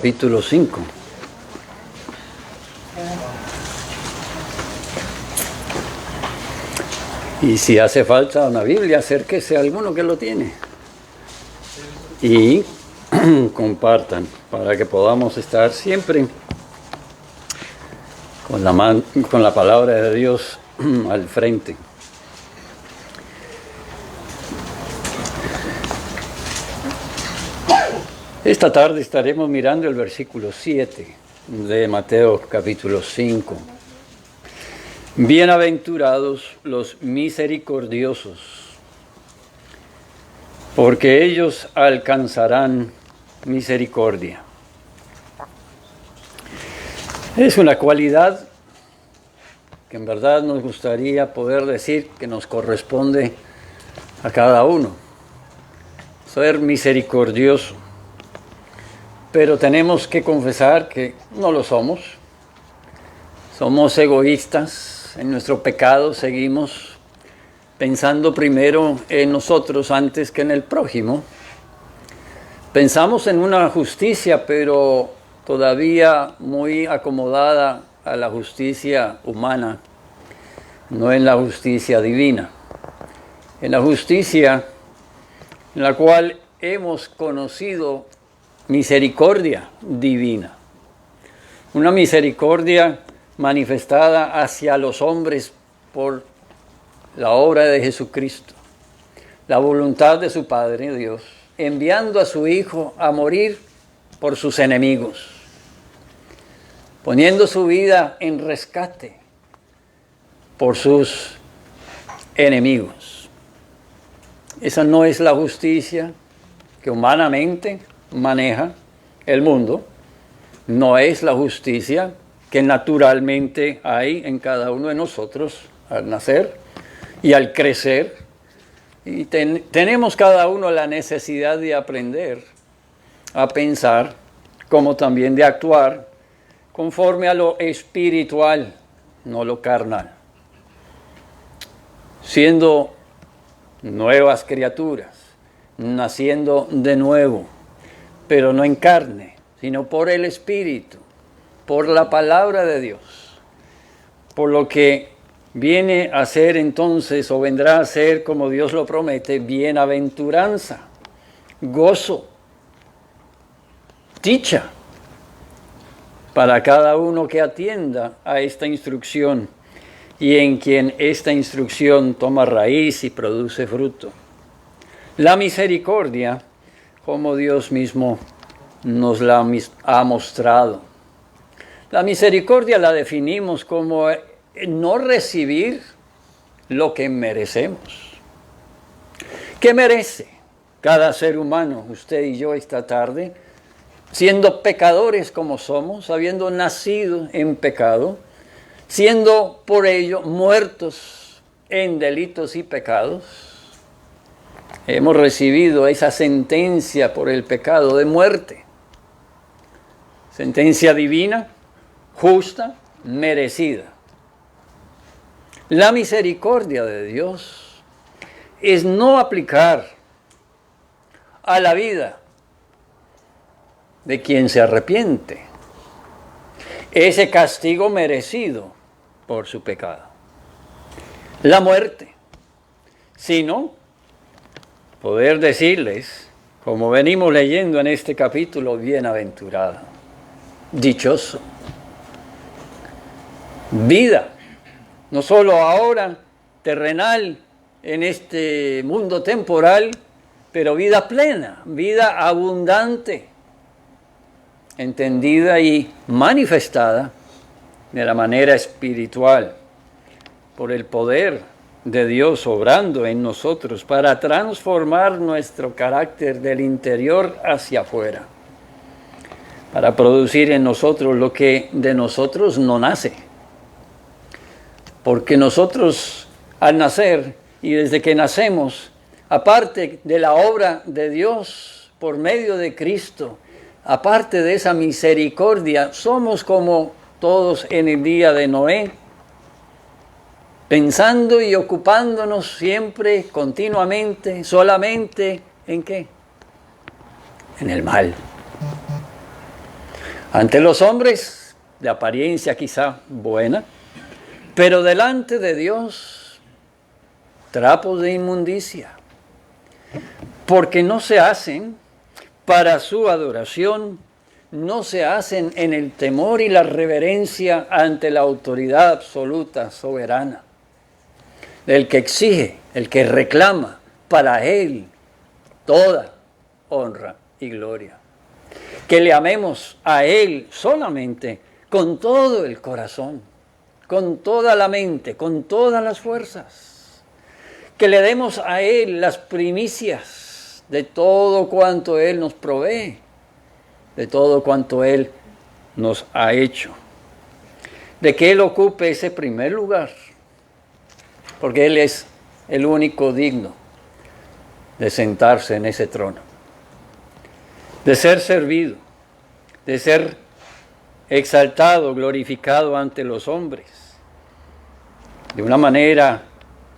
Capítulo 5. Y si hace falta una Biblia, acérquese a alguno que lo tiene. Y compartan para que podamos estar siempre con la palabra de Dios al frente. Esta tarde estaremos mirando el versículo 7 de Mateo capítulo 5. Bienaventurados los misericordiosos, porque ellos alcanzarán misericordia. Es una cualidad que en verdad nos gustaría poder decir que nos corresponde a cada uno, ser misericordioso. Pero tenemos que confesar que no lo somos. Somos egoístas. En nuestro pecado seguimos pensando primero en nosotros antes que en el prójimo. Pensamos en una justicia, pero todavía muy acomodada a la justicia humana, no en la justicia divina. En la justicia en la cual hemos conocido misericordia divina. Una misericordia manifestada hacia los hombres por la obra de Jesucristo, la voluntad de su Padre Dios, enviando a su Hijo a morir por sus enemigos, poniendo su vida en rescate por sus enemigos. Esa no es la justicia que humanamente maneja el mundo, no es la justicia que naturalmente hay en cada uno de nosotros al nacer y al crecer. Y tenemos cada uno la necesidad de aprender a pensar, como también de actuar conforme a lo espiritual, no lo carnal. Siendo nuevas criaturas, naciendo de nuevo, pero no en carne, sino por el Espíritu, por la palabra de Dios, por lo que viene a ser entonces, o vendrá a ser, como Dios lo promete, bienaventuranza, gozo, dicha, para cada uno que atienda a esta instrucción y en quien esta instrucción toma raíz y produce fruto. La misericordia, como Dios mismo nos la ha mostrado. La misericordia la definimos como no recibir lo que merecemos. ¿Qué merece cada ser humano, usted y yo esta tarde, siendo pecadores como somos, habiendo nacido en pecado, siendo por ello muertos en delitos y pecados? Hemos recibido esa sentencia por el pecado de muerte. Sentencia divina, justa, merecida. La misericordia de Dios es no aplicar a la vida de quien se arrepiente ese castigo merecido por su pecado, la muerte, sino poder decirles, como venimos leyendo en este capítulo, bienaventurado, dichoso, vida, no solo ahora, terrenal, en este mundo temporal, pero vida plena, vida abundante, entendida y manifestada de la manera espiritual, por el poder de Dios obrando en nosotros para transformar nuestro carácter del interior hacia afuera, para producir en nosotros lo que de nosotros no nace. Porque nosotros al nacer y desde que nacemos, aparte de la obra de Dios por medio de Cristo, aparte de esa misericordia, somos como todos en el día de Noé, pensando y ocupándonos siempre, continuamente, solamente, ¿en qué? En el mal. Ante los hombres, de apariencia quizá buena, pero delante de Dios, trapos de inmundicia, porque no se hacen para su adoración, no se hacen en el temor y la reverencia ante la autoridad absoluta, soberana, el que exige, el que reclama para Él toda honra y gloria. Que le amemos a Él solamente con todo el corazón, con toda la mente, con todas las fuerzas. Que le demos a Él las primicias de todo cuanto Él nos provee, de todo cuanto Él nos ha hecho. De que Él ocupe ese primer lugar, porque Él es el único digno de sentarse en ese trono, de ser servido, de ser exaltado, glorificado ante los hombres, de una manera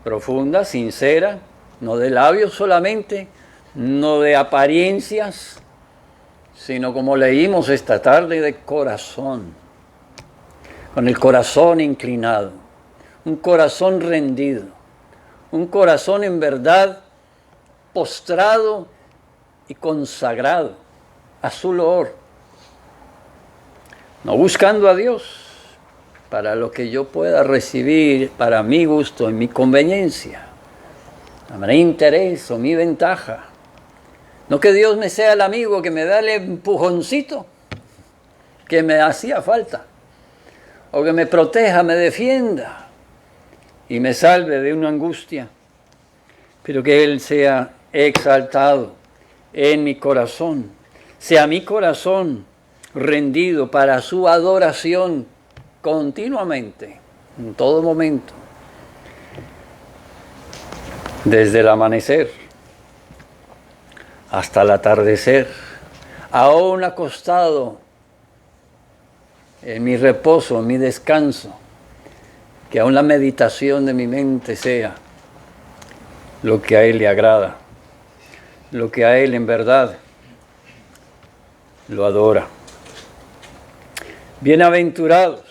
profunda, sincera, no de labios solamente, no de apariencias, sino como leímos esta tarde, de corazón, con el corazón inclinado, un corazón rendido, un corazón en verdad postrado y consagrado a su loor, no buscando a Dios para lo que yo pueda recibir para mi gusto y mi conveniencia, para mi interés o mi ventaja. No que Dios me sea el amigo que me da el empujoncito que me hacía falta, o que me proteja, me defienda y me salve de una angustia, pero que Él sea exaltado en mi corazón, sea mi corazón rendido para su adoración continuamente, en todo momento, desde el amanecer hasta el atardecer, aún acostado en mi reposo, en mi descanso, que aún la meditación de mi mente sea lo que a Él le agrada, lo que a Él en verdad lo adora. Bienaventurados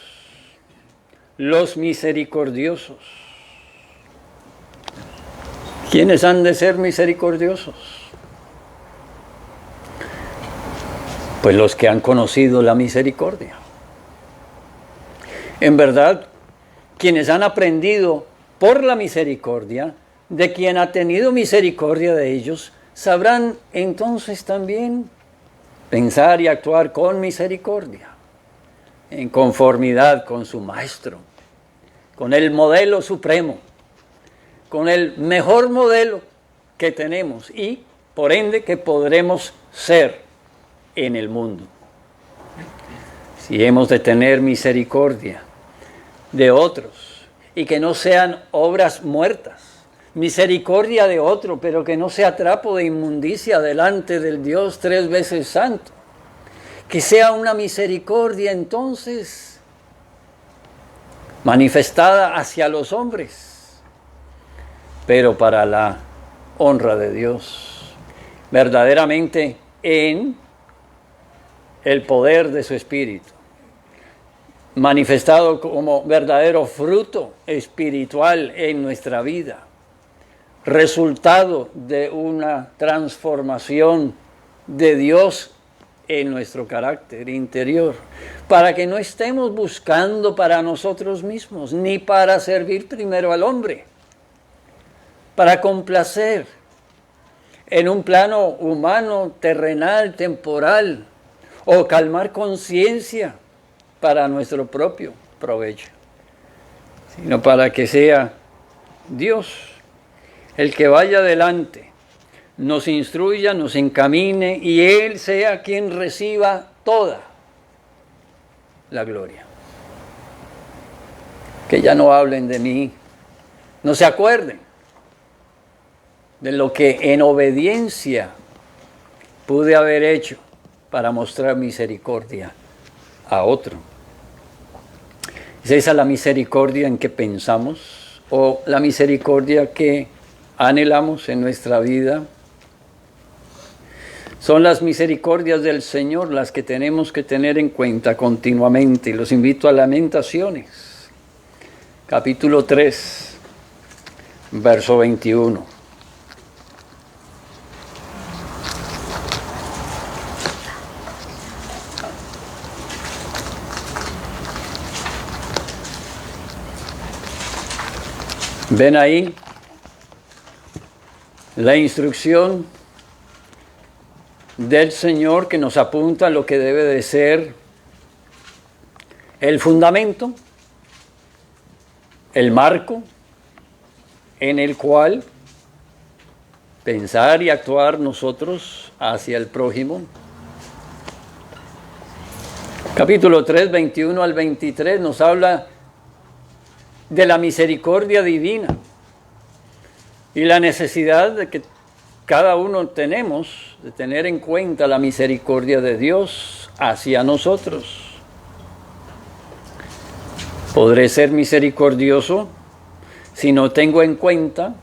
los misericordiosos. ¿Quiénes han de ser misericordiosos? Pues los que han conocido la misericordia. En verdad, quienes han aprendido por la misericordia de quien ha tenido misericordia de ellos, sabrán entonces también pensar y actuar con misericordia, en conformidad con su Maestro, con el modelo supremo, con el mejor modelo que tenemos y, por ende, que podremos ser en el mundo. Si hemos de tener misericordia de otros y que no sean obras muertas, misericordia de otro, pero que no sea trapo de inmundicia delante del Dios 3 veces santo, que sea una misericordia entonces manifestada hacia los hombres, pero para la honra de Dios, verdaderamente en el poder de su Espíritu, manifestado como verdadero fruto espiritual en nuestra vida, resultado de una transformación de Dios en nuestro carácter interior, para que no estemos buscando para nosotros mismos, ni para servir primero al hombre, para complacer en un plano humano, terrenal, temporal, o calmar conciencia para nuestro propio provecho, sino para que sea Dios el que vaya adelante, nos instruya, nos encamine y Él sea quien reciba toda la gloria. Que ya no hablen de mí, no se acuerden de lo que en obediencia pude haber hecho para mostrar misericordia a otro. ¿Es esa la misericordia en que pensamos o la misericordia que anhelamos en nuestra vida? Son las misericordias del Señor las que tenemos que tener en cuenta continuamente. Y los invito a Lamentaciones, capítulo 3, verso 21. ¿Ven ahí la instrucción del Señor que nos apunta a lo que debe de ser el fundamento, el marco en el cual pensar y actuar nosotros hacia el prójimo? Capítulo 3, 21 al 23 nos habla de la misericordia divina y la necesidad de que cada uno tenemos de tener en cuenta la misericordia de Dios hacia nosotros. ¿Podré ser misericordioso si no tengo en cuenta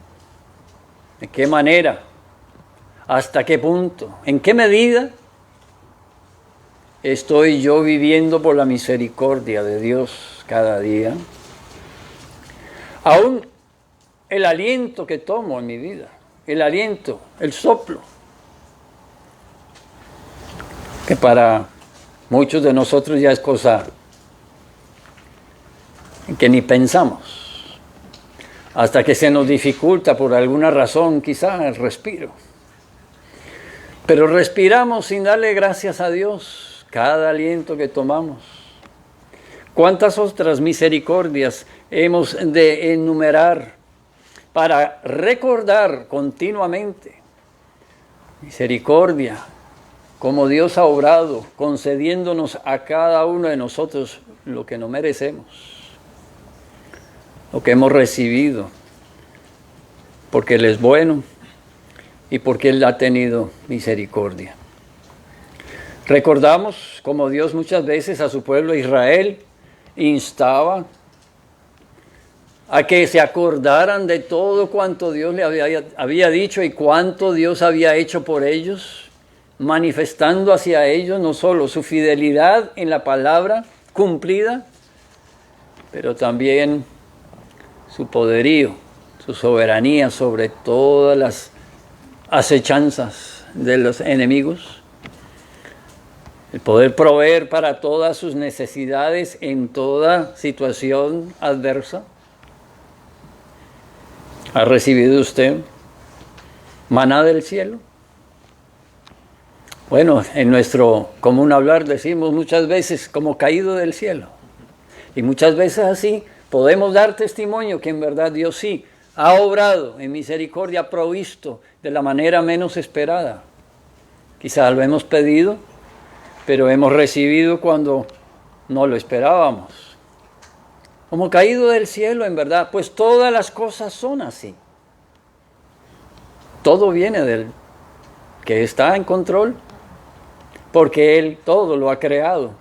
de qué manera, hasta qué punto, en qué medida estoy yo viviendo por la misericordia de Dios cada día? Aún el aliento que tomo en mi vida, el aliento, el soplo, que para muchos de nosotros ya es cosa en que ni pensamos, hasta que se nos dificulta por alguna razón, quizá el respiro. Pero respiramos sin darle gracias a Dios cada aliento que tomamos. ¿Cuántas otras misericordias hemos de enumerar para recordar continuamente? Misericordia, como Dios ha obrado, concediéndonos a cada uno de nosotros lo que no merecemos, lo que hemos recibido, porque Él es bueno y porque Él ha tenido misericordia. Recordamos como Dios muchas veces a su pueblo Israel instaba a que se acordaran de todo cuanto Dios le había dicho y cuánto Dios había hecho por ellos, manifestando hacia ellos no solo su fidelidad en la palabra cumplida, pero también su poderío, su soberanía sobre todas las acechanzas de los enemigos, el poder proveer para todas sus necesidades en toda situación adversa. ¿Ha recibido usted maná del cielo? Bueno, en nuestro común hablar decimos muchas veces como caído del cielo. Y muchas veces así podemos dar testimonio que en verdad Dios sí ha obrado en misericordia, ha provisto de la manera menos esperada. Quizás lo hemos pedido, pero hemos recibido cuando no lo esperábamos. Como caído del cielo, en verdad, pues todas las cosas son así. Todo viene del que está en control, porque Él todo lo ha creado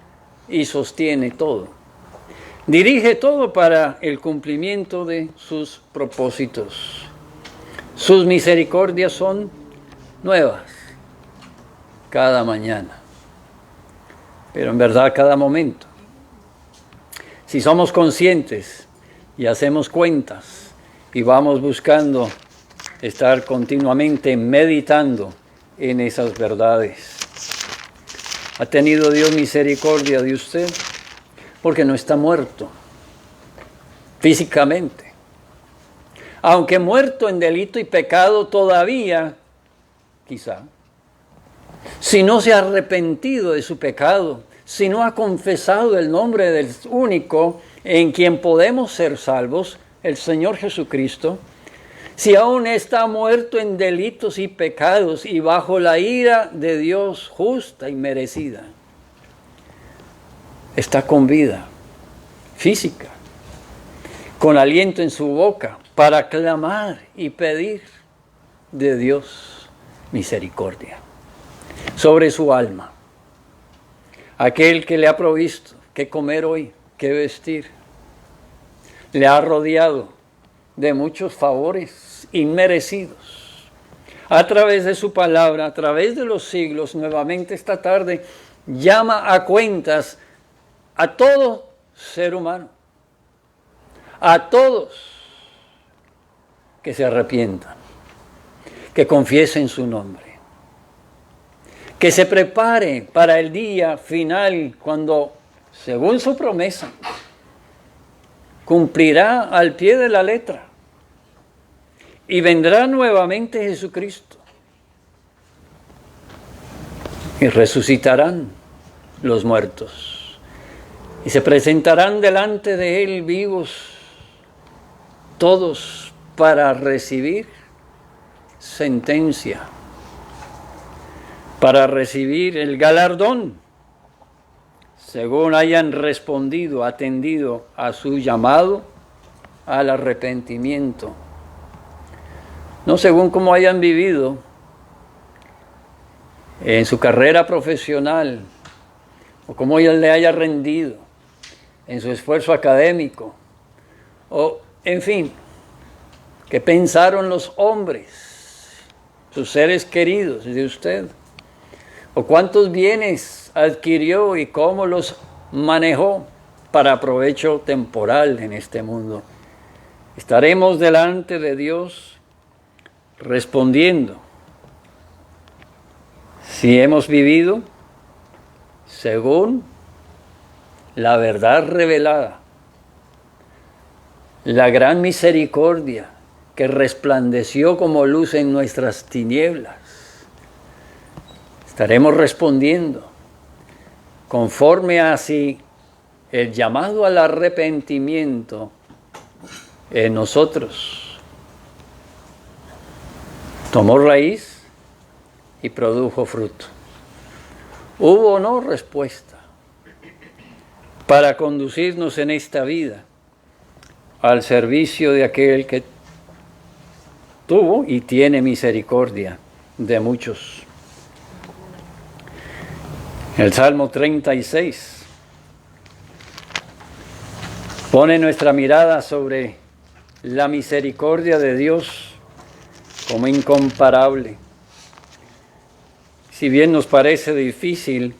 y sostiene todo. Dirige todo para el cumplimiento de sus propósitos. Sus misericordias son nuevas cada mañana, pero en verdad cada momento. Si somos conscientes y hacemos cuentas y vamos buscando estar continuamente meditando en esas verdades. ¿Ha tenido Dios misericordia de usted? Porque no está muerto físicamente. Aunque muerto en delito y pecado todavía, quizá, si no se ha arrepentido de su pecado, si no ha confesado el nombre del único en quien podemos ser salvos, el Señor Jesucristo, si aún está muerto en delitos y pecados y bajo la ira de Dios justa y merecida, está con vida física, con aliento en su boca, para clamar y pedir de Dios misericordia sobre su alma. Aquel que le ha provisto qué comer hoy, qué vestir, le ha rodeado de muchos favores inmerecidos, a través de su palabra, a través de los siglos, nuevamente esta tarde, llama a cuentas a todo ser humano, a todos que se arrepientan, que confiesen su nombre, que se prepare para el día final cuando, según su promesa, cumplirá al pie de la letra y vendrá nuevamente Jesucristo y resucitarán los muertos y se presentarán delante de Él vivos todos para recibir sentencia, para recibir el galardón, según hayan respondido, atendido a su llamado al arrepentimiento, no según cómo hayan vivido en su carrera profesional o cómo ella le haya rendido en su esfuerzo académico, o en fin, qué pensaron los hombres, sus seres queridos de usted, o cuántos bienes adquirió y cómo los manejó para provecho temporal en este mundo. Estaremos delante de Dios respondiendo si hemos vivido según la verdad revelada, la gran misericordia que resplandeció como luz en nuestras tinieblas. Estaremos respondiendo conforme a si el llamado al arrepentimiento en nosotros tomó raíz y produjo fruto. ¿Hubo o no respuesta para conducirnos en esta vida al servicio de aquel que tuvo y tiene misericordia de muchos? El Salmo 36 pone nuestra mirada sobre la misericordia de Dios como incomparable. Si bien nos parece difícil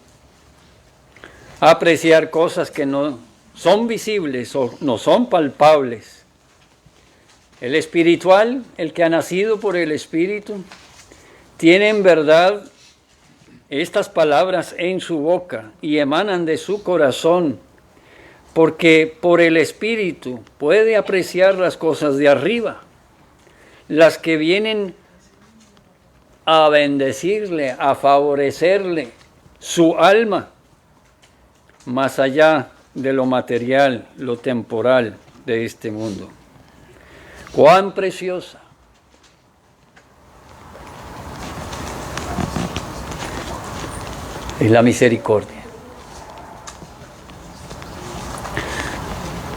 apreciar cosas que no son visibles o no son palpables, el espiritual, el que ha nacido por el Espíritu, tiene en verdad estas palabras en su boca y emanan de su corazón, porque por el Espíritu puede apreciar las cosas de arriba, las que vienen a bendecirle, a favorecerle su alma, más allá de lo material, lo temporal de este mundo. ¡Cuán preciosa! Es la misericordia.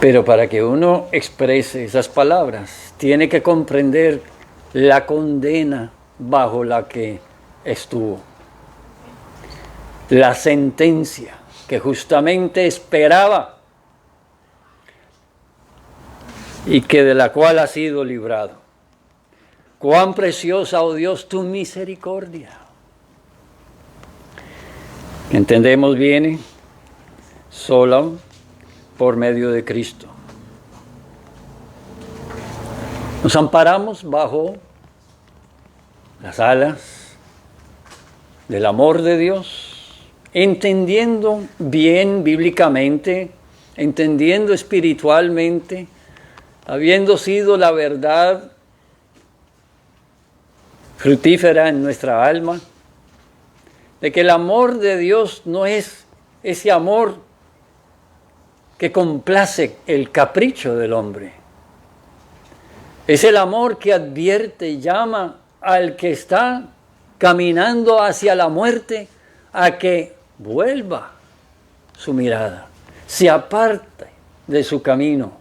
Pero para que uno exprese esas palabras, tiene que comprender la condena bajo la que estuvo, la sentencia que justamente esperaba y que de la cual ha sido librado. Cuán preciosa, oh Dios, tu misericordia. Entendemos bien, solo por medio de Cristo. Nos amparamos bajo las alas del amor de Dios, entendiendo bien bíblicamente, entendiendo espiritualmente, habiendo sido la verdad fructífera en nuestra alma, de que el amor de Dios no es ese amor que complace el capricho del hombre. Es el amor que advierte y llama al que está caminando hacia la muerte a que vuelva su mirada, se aparte de su camino,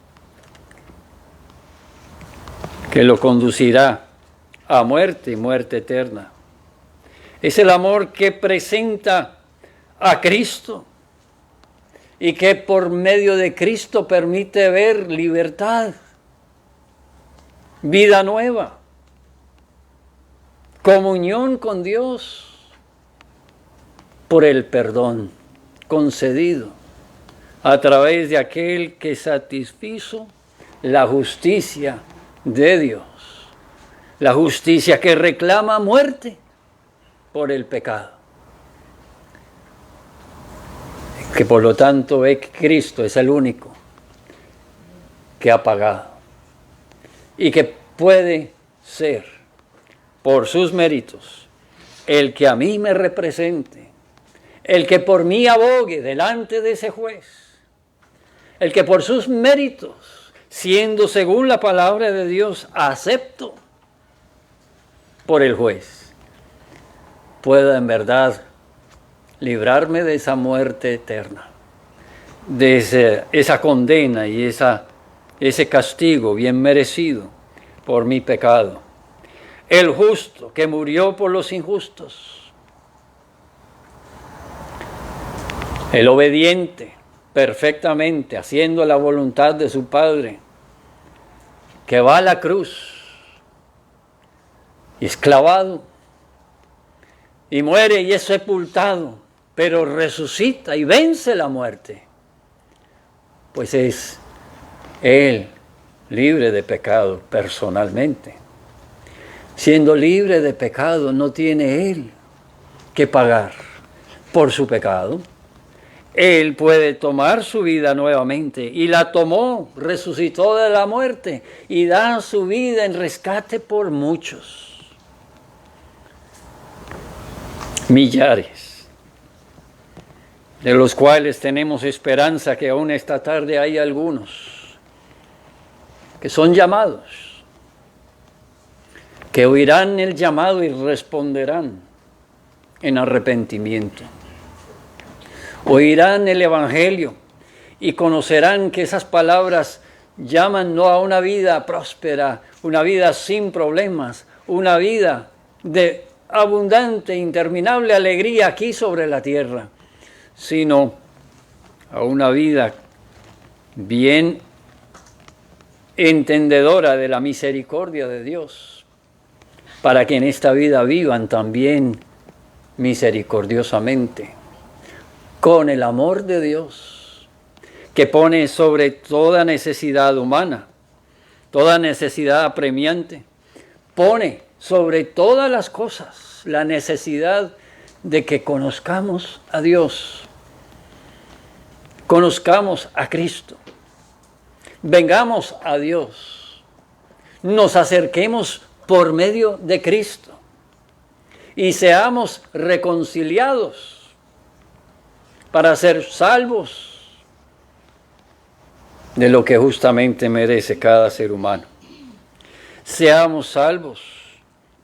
que lo conducirá a muerte y muerte eterna. Es el amor que presenta a Cristo y que por medio de Cristo permite ver libertad, vida nueva, comunión con Dios por el perdón concedido a través de aquel que satisfizo la justicia de Dios, la justicia que reclama muerte por el pecado. Que por lo tanto ve que Cristo es el único que ha pagado y que puede ser por sus méritos el que a mí me represente, el que por mí abogue delante de ese juez, el que por sus méritos, siendo según la palabra de Dios acepto por el juez, pueda en verdad librarme de esa muerte eterna, de esa condena y ese castigo bien merecido por mi pecado. El justo que murió por los injustos. El obediente perfectamente, haciendo la voluntad de su Padre, que va a la cruz y es clavado y muere y es sepultado, pero resucita y vence la muerte, pues es Él libre de pecado personalmente. Siendo libre de pecado, no tiene Él que pagar por su pecado. Él puede tomar su vida nuevamente y la tomó, resucitó de la muerte y da su vida en rescate por muchos. Millares, de los cuales tenemos esperanza que aún esta tarde hay algunos que son llamados, que oirán el llamado y responderán en arrepentimiento. Oirán el Evangelio y conocerán que esas palabras llaman no a una vida próspera, una vida sin problemas, una vida de abundante, interminable alegría aquí sobre la tierra, sino a una vida bien entendedora de la misericordia de Dios, para que en esta vida vivan también misericordiosamente, con el amor de Dios, que pone sobre toda necesidad humana, toda necesidad apremiante, pone sobre todas las cosas la necesidad de que conozcamos a Dios, conozcamos a Cristo, vengamos a Dios, nos acerquemos por medio de Cristo y seamos reconciliados para ser salvos de lo que justamente merece cada ser humano. Seamos salvos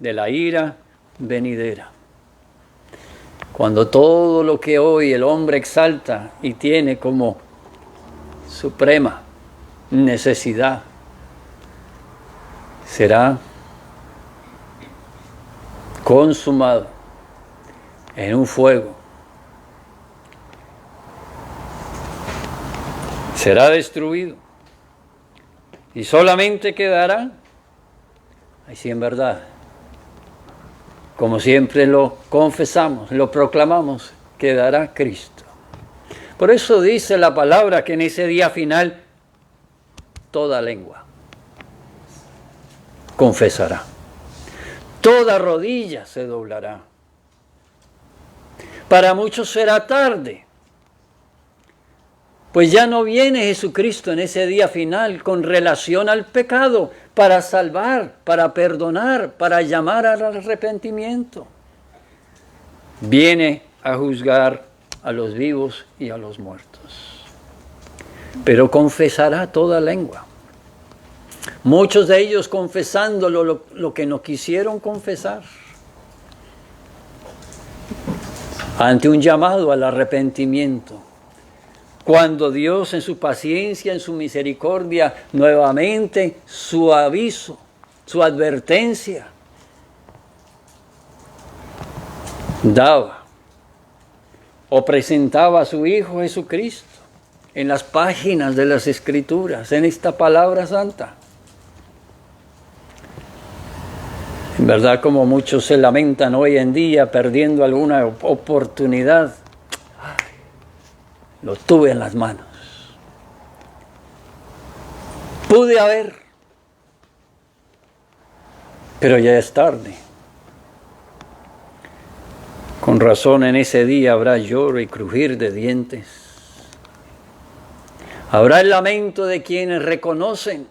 de la ira venidera. Cuando todo lo que hoy el hombre exalta y tiene como suprema necesidad será consumado en un fuego, será destruido y solamente quedará, ahí sí en verdad, como siempre lo confesamos, lo proclamamos, quedará Cristo. Por eso dice la palabra que en ese día final toda lengua confesará, toda rodilla se doblará. Para muchos será tarde, pues ya no viene Jesucristo en ese día final con relación al pecado para salvar, para perdonar, para llamar al arrepentimiento. Viene a juzgar a los vivos y a los muertos. Pero confesará toda lengua. Muchos de ellos confesándolo lo que no quisieron confesar. Ante un llamado al arrepentimiento. Cuando Dios en su paciencia, en su misericordia, nuevamente su aviso, su advertencia, daba o presentaba a su Hijo Jesucristo en las páginas de las Escrituras, en esta palabra santa. En verdad, como muchos se lamentan hoy en día perdiendo alguna oportunidad, lo tuve en las manos. Pude haber, pero ya es tarde. Con razón en ese día habrá lloro y crujir de dientes. Habrá el lamento de quienes reconocen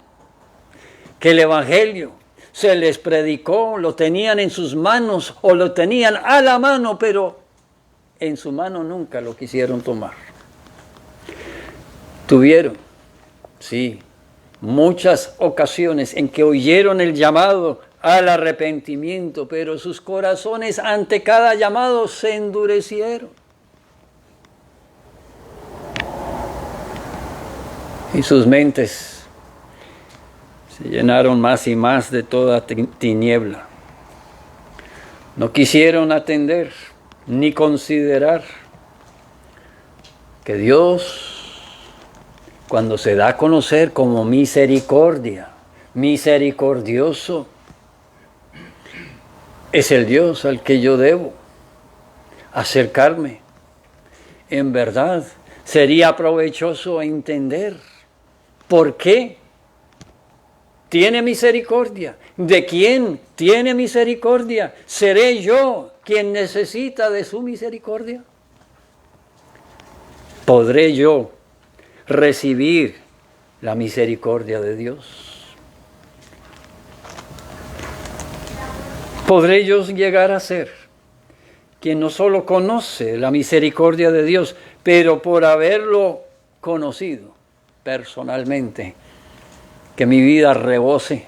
que el Evangelio se les predicó, lo tenían en sus manos o lo tenían a la mano, pero en su mano nunca lo quisieron tomar. Tuvieron, sí, muchas ocasiones en que oyeron el llamado al arrepentimiento, pero sus corazones ante cada llamado se endurecieron. Y sus mentes se llenaron más y más de toda tiniebla. No quisieron atender ni considerar que Dios, cuando se da a conocer como misericordia, misericordioso, es el Dios al que yo debo acercarme. En verdad, sería provechoso entender por qué tiene misericordia. ¿De quién tiene misericordia? ¿Seré yo quien necesita de su misericordia? ¿Podré yo recibir la misericordia de Dios? ¿Podré yo llegar a ser quien no solo conoce la misericordia de Dios, pero por haberlo conocido personalmente, que mi vida rebose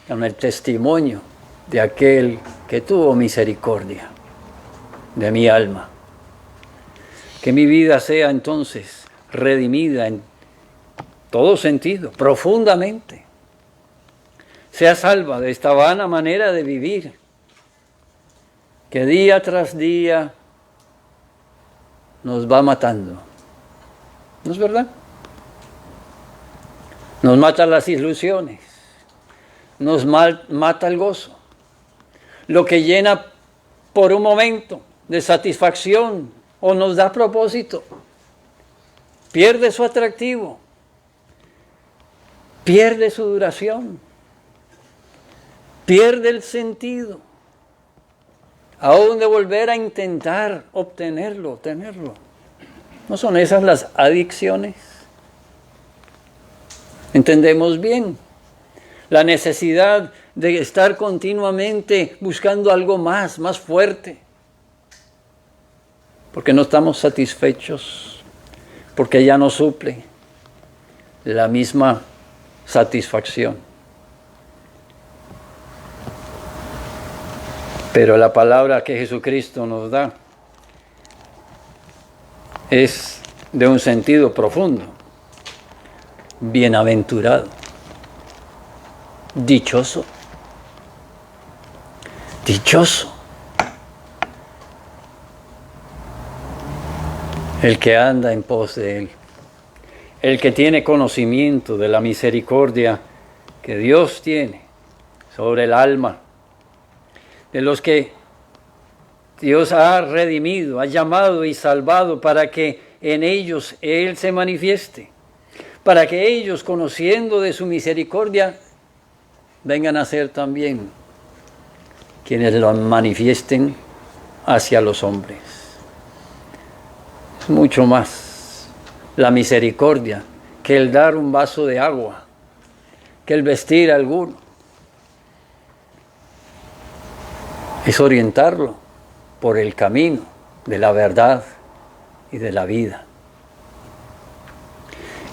con el testimonio de aquel que tuvo misericordia de mi alma? Que mi vida sea entonces redimida en todo sentido, profundamente. Sea salva de esta vana manera de vivir, que día tras día nos va matando. ¿No es verdad? Nos matan las ilusiones, nos mata el gozo. Lo que llena por un momento de satisfacción o nos da propósito, pierde su atractivo, pierde su duración, pierde el sentido, aún de volver a intentar obtenerlo, tenerlo. ¿No son esas las adicciones? Entendemos bien la necesidad de estar continuamente buscando algo más fuerte, porque no estamos satisfechos, porque ya no suple la misma satisfacción. Pero la palabra que Jesucristo nos da es de un sentido profundo. Bienaventurado, dichoso, dichoso el que anda en pos de Él, el que tiene conocimiento de la misericordia que Dios tiene sobre el alma, de los que Dios ha redimido, ha llamado y salvado para que en ellos Él se manifieste, para que ellos, conociendo de su misericordia, vengan a ser también quienes lo manifiesten hacia los hombres. Es mucho más la misericordia que el dar un vaso de agua, que el vestir a alguno. Es orientarlo por el camino de la verdad y de la vida.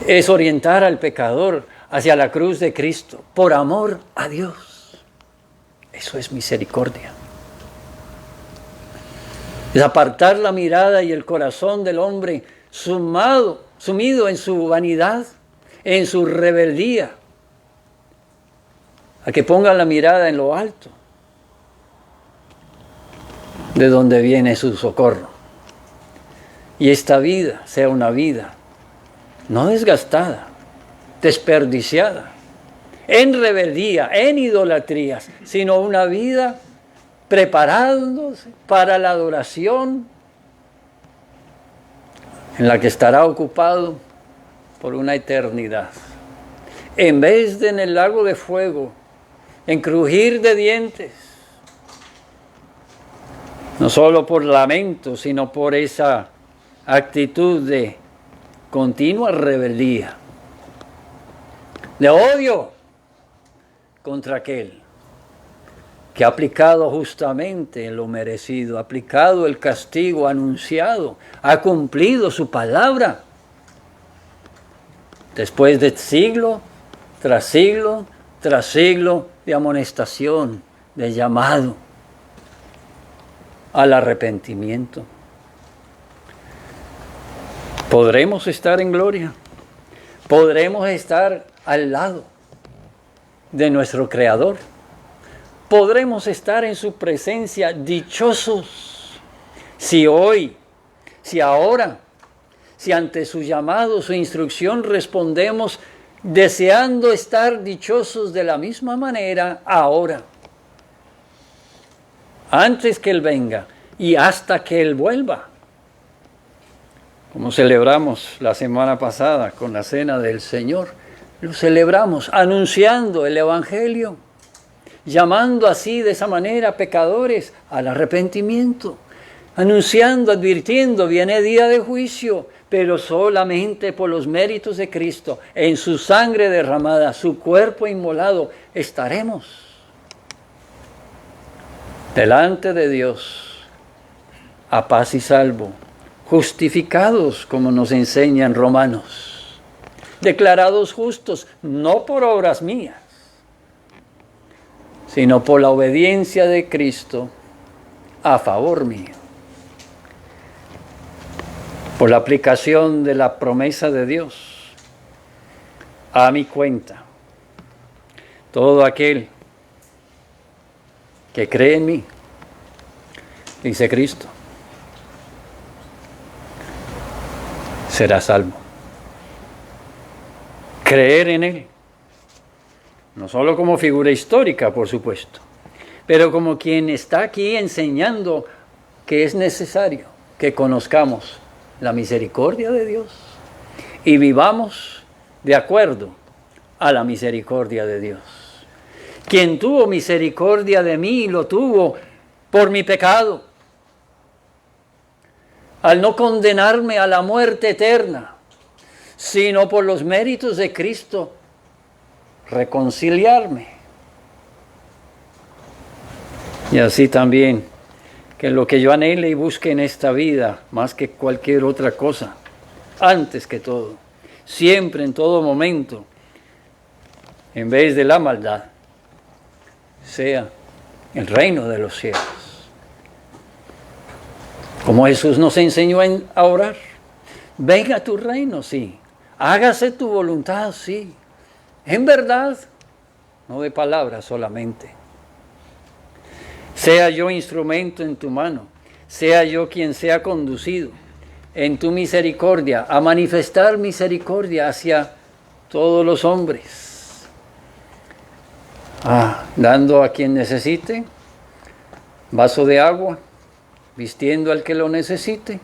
Es orientar al pecador hacia la cruz de Cristo por amor a Dios. Eso es misericordia. Es apartar la mirada y el corazón del hombre sumido en su vanidad, en su rebeldía, a que ponga la mirada en lo alto, de donde viene su socorro. Y esta vida sea una vida no desgastada, desperdiciada en rebeldía, en idolatrías, sino una vida preparándose para la adoración en la que estará ocupado por una eternidad. En vez de en el lago de fuego, en crujir de dientes, no solo por lamento, sino por esa actitud de continua rebeldía, de odio contra aquel que ha aplicado justamente lo merecido, ha aplicado el castigo anunciado, ha cumplido su palabra. Después de siglo tras siglo tras siglo de amonestación, de llamado al arrepentimiento. ¿Podremos estar en gloria? ¿Podremos estar al lado de nuestro Creador? ¿Podremos estar en su presencia dichosos si hoy, si ahora, si ante su llamado, su instrucción respondemos deseando estar dichosos de la misma manera ahora, antes que Él venga y hasta que Él vuelva? Como celebramos la semana pasada con la Cena del Señor, lo celebramos anunciando el Evangelio, llamando así de esa manera pecadores al arrepentimiento, anunciando, advirtiendo, viene día de juicio, pero solamente por los méritos de Cristo, en su sangre derramada, su cuerpo inmolado, estaremos delante de Dios a paz y salvo, justificados, como nos enseñan Romanos, declarados justos, no por obras mías, sino por la obediencia de Cristo a favor mío, por la aplicación de la promesa de Dios a mi cuenta. Todo aquel que cree en mí, dice Cristo, será salvo. Creer en Él, no solo como figura histórica, por supuesto, pero como quien está aquí enseñando que es necesario que conozcamos la misericordia de Dios y vivamos de acuerdo a la misericordia de Dios. Quien tuvo misericordia de mí, lo tuvo por mi pecado, al no condenarme a la muerte eterna, sino por los méritos de Cristo, reconciliarme. Y así también, que lo que yo anhele y busque en esta vida, más que cualquier otra cosa, antes que todo, siempre, en todo momento, en vez de la maldad, sea el reino de los cielos. Como Jesús nos enseñó a orar, venga tu reino, sí, hágase tu voluntad, sí, en verdad, no de palabras solamente. Sea yo instrumento en tu mano, sea yo quien sea conducido en tu misericordia, a manifestar misericordia hacia todos los hombres, dando a quien necesite vaso de agua, vistiendo al que lo necesite,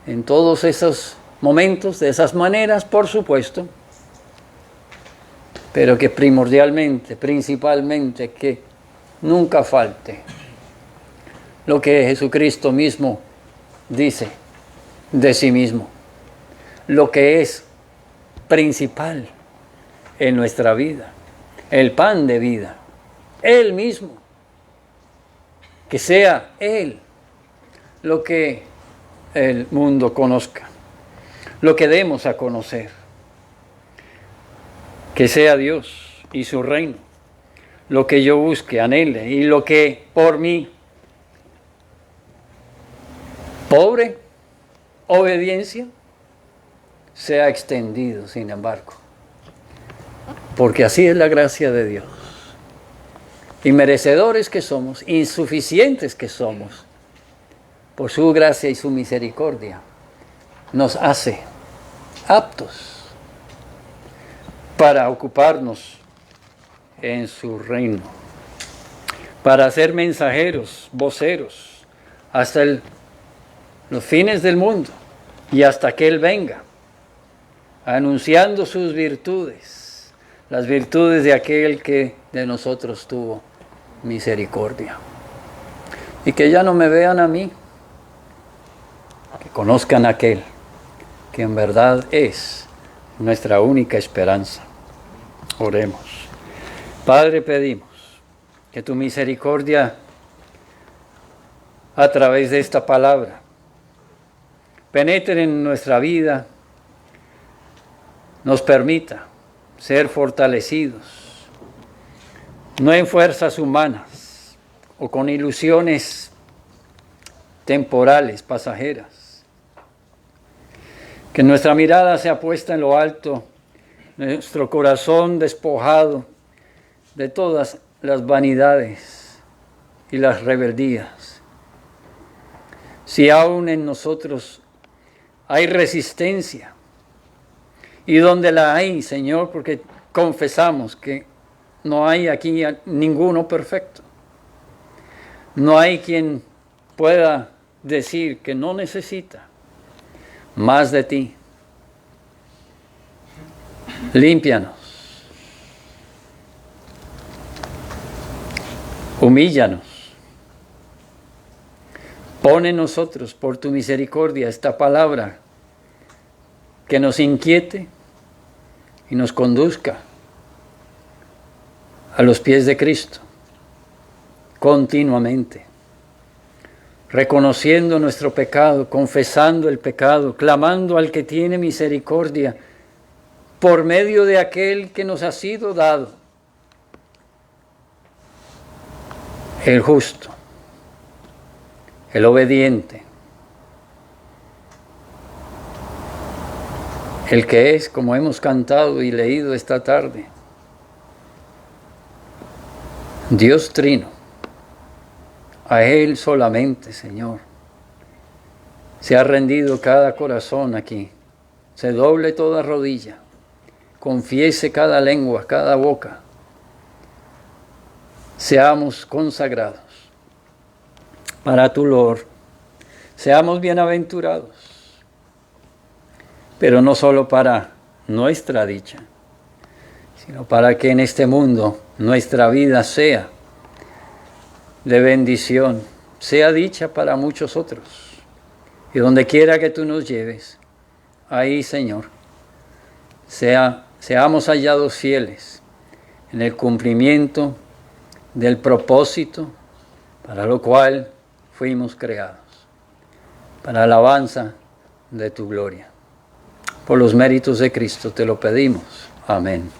en todos esos momentos, de esas maneras, por supuesto, pero que primordialmente, principalmente, que nunca falte lo que Jesucristo mismo dice de sí mismo, lo que es principal en nuestra vida, el pan de vida, Él mismo, que sea Él lo que el mundo conozca, lo que demos a conocer, que sea Dios y su reino lo que yo busque, anhele, y lo que por mi pobre obediencia sea extendido, sin embargo, porque así es la gracia de Dios. Y merecedores que somos, insuficientes que somos, por su gracia y su misericordia, nos hace aptos para ocuparnos en su reino, para ser mensajeros, voceros, hasta los fines del mundo y hasta que Él venga, anunciando sus virtudes, las virtudes de aquel que de nosotros tuvo misericordia. Y que ya no me vean a mí, que conozcan a aquel que en verdad es nuestra única esperanza. Oremos. Padre, pedimos que tu misericordia a través de esta palabra penetre en nuestra vida, nos permita ser fortalecidos, no en fuerzas humanas o con ilusiones temporales, pasajeras. Que nuestra mirada sea puesta en lo alto, nuestro corazón despojado de todas las vanidades y las rebeldías. Si aún en nosotros hay resistencia, y donde la hay, Señor, porque confesamos que no hay aquí ninguno perfecto. No hay quien pueda decir que no necesita más de ti. Límpianos. Humíllanos. Pon en nosotros, por tu misericordia, esta palabra que nos inquiete y nos conduzca a los pies de Cristo continuamente, reconociendo nuestro pecado, confesando el pecado, clamando al que tiene misericordia por medio de aquel que nos ha sido dado, el justo, el obediente, el que es, como hemos cantado y leído esta tarde, Dios Trino. A Él solamente, Señor, se ha rendido cada corazón aquí. Se doble toda rodilla, confiese cada lengua, cada boca. Seamos consagrados para tu Lord. Seamos bienaventurados, pero no solo para nuestra dicha, sino para que en este mundo nuestra vida sea de bendición, sea dicha para muchos otros. Y donde quiera que tú nos lleves, ahí, Señor, seamos hallados fieles en el cumplimiento del propósito para lo cual fuimos creados, para alabanza de tu gloria. Por los méritos de Cristo te lo pedimos. Amén.